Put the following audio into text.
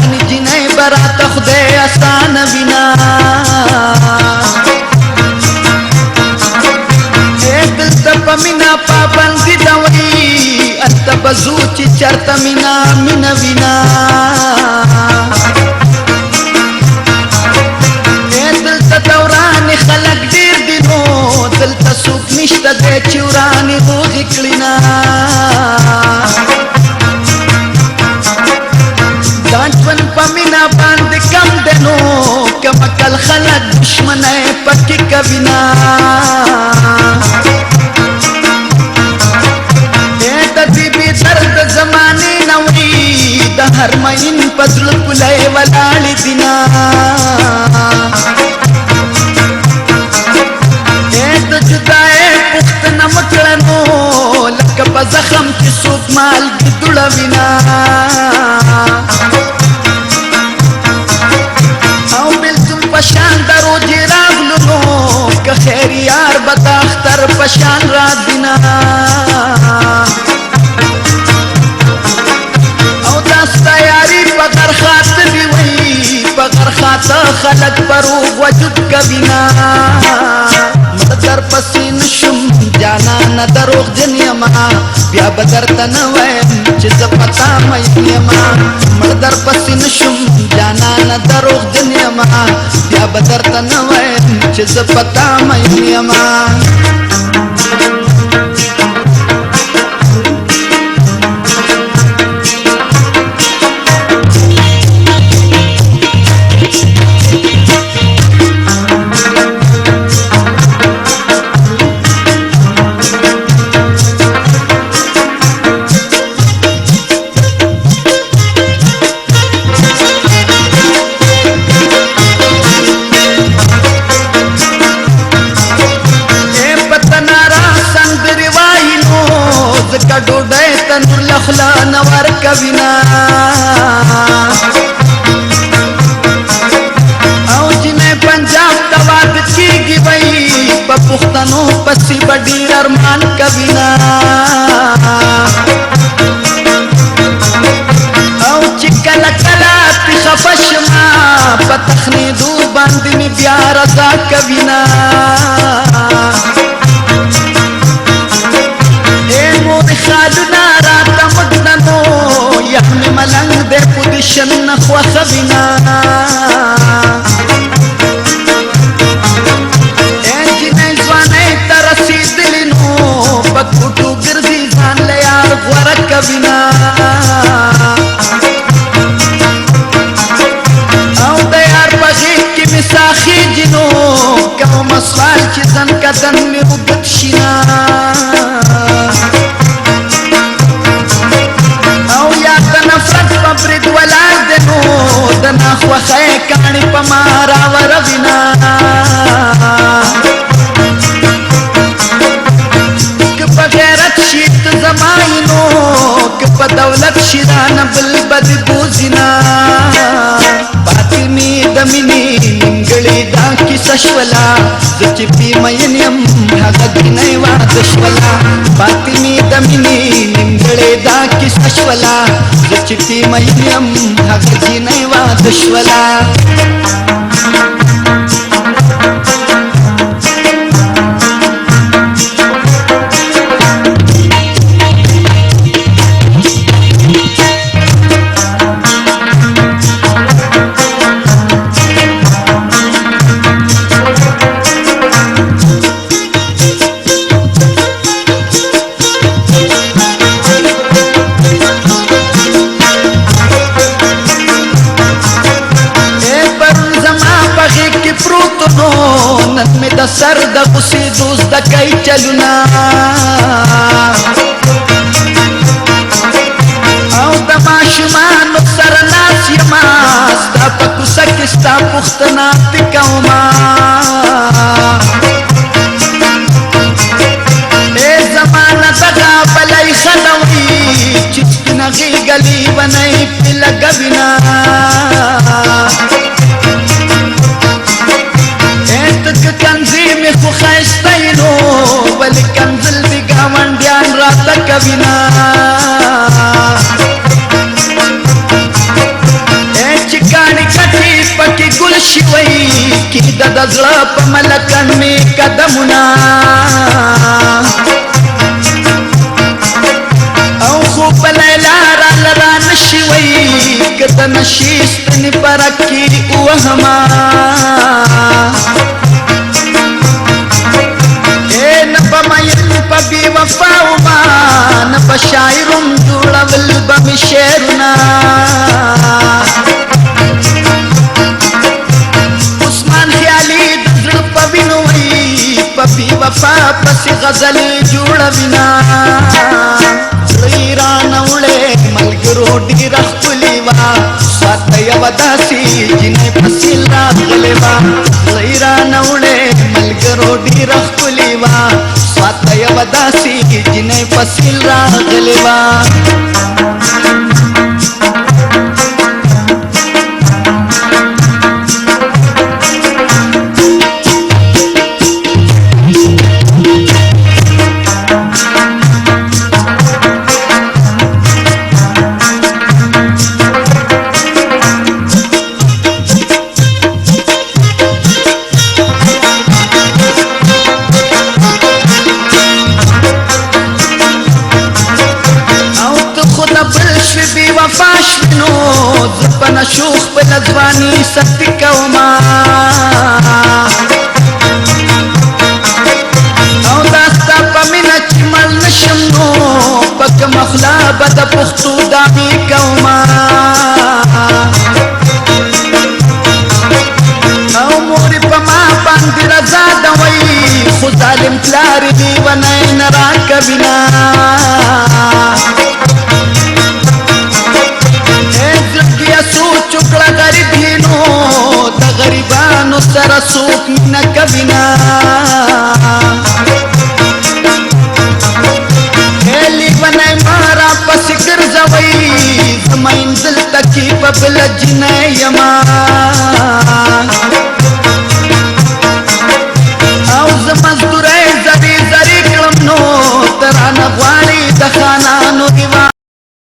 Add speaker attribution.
Speaker 1: یعنی جنای برات خدای آسان بنا دلتا پا منا پابندی دوئی انتا بزو چی چرتا منا منا وینا دلتا دورانی خلق دیر دینو دلتا سوک نشتا دے چورانی روغی کلینا دانچون پا منا باند کم دنو کم اکل خلق دشمن پکی کبینا درد زمانی نوری دا هر مین پزل کلای ولالی دینا اید جدائے پخت نمکلنو لکا پا زخم کی سوک مال کی دلوینا او بلتم پشان درو جیراب لنو که خیر یار بداختر پشان را دینا پغر خاطر وی پغر خاطر خلق پروب وجود کبینا مدر پسین شم جانا ندروغ جنیما بیا بدر تنویم چیز پتا مینیما مدر پسین شم جانا ندروغ جنیما بیا بدر تنویم چیز پتا مینیما ډوډۍ تنور لخلا نور کوینا او جنې پنجاب تواد کیږي وای په پښتنو پسې بډیر ارمان کوینا او چې کله کله خفشما په تخنیدو باندې می بیا رضا کوینا خالنا راتا مدنو یحمی ملنگ دے پودشن نخوا خبینا اینجی نیزوانے ترسی دلنو پکوٹو گرزی زان لیار غورک بینا او دیار بغیق کی مساخی جنو کم مسوال چیزن کدن می عبد شینا برد ولال دنو دنا خوخه کانی پا مارا ورغینا کپا غیرت شیط زمائنو کپا دولت شیران بلبد بوزینا باطنی دمینی ننگلی دا کی سشولا زچی پی مینیم حقد نیوا دشولا باطنی دمینی ننگلی دا کی سشولا زچی مینیم حقد نیوا دشولا نن می د سر د غصې دوز د کای چلونا او د ماشومانو سره ناس یما ستا په کوڅه کې ستا پوښتنه کوما ای زمانه دغه بلای خلوي چې سپینه غېږلي ونی پې لګوینه کنزی خو خیستینو ولی کنزل دی گاونڈیان راتا کبینا اے د زړه په ملکن می قدمونه او خو په لیلا را لرا نشي وی کته نشي ستنې پرکې وهما نه په مین په بې وفاوما نه په شاعرم جوړول به مې شعرونه عثمان خیالي د زړه په وینو وی په بې وفا پسې غزلې جوړوینه زړه رانه وړې ملګرو ډېره ښکلې وه ساته یوه داسې جینۍ پسې راغلې وه زړه رانه وړې ملګرو ډېره ښکلې وه ساته یوه داسې جینۍ پسې راغلې وه وفاشنو زپنا شوخ په لزوانی سختی کوما او داستا په مینا چې مړ نشم نو پک مخلا بد پختو دامي کوما او مور په ما باندې رضا دوي خو ظالم پلار دی ونای نرا کبینا چکړه غریب هینو د غریبانو سره څوک مینه کوي نه لیونی ما راپسې ګرځوئ زما منزل ته کې په بله جینۍ یمه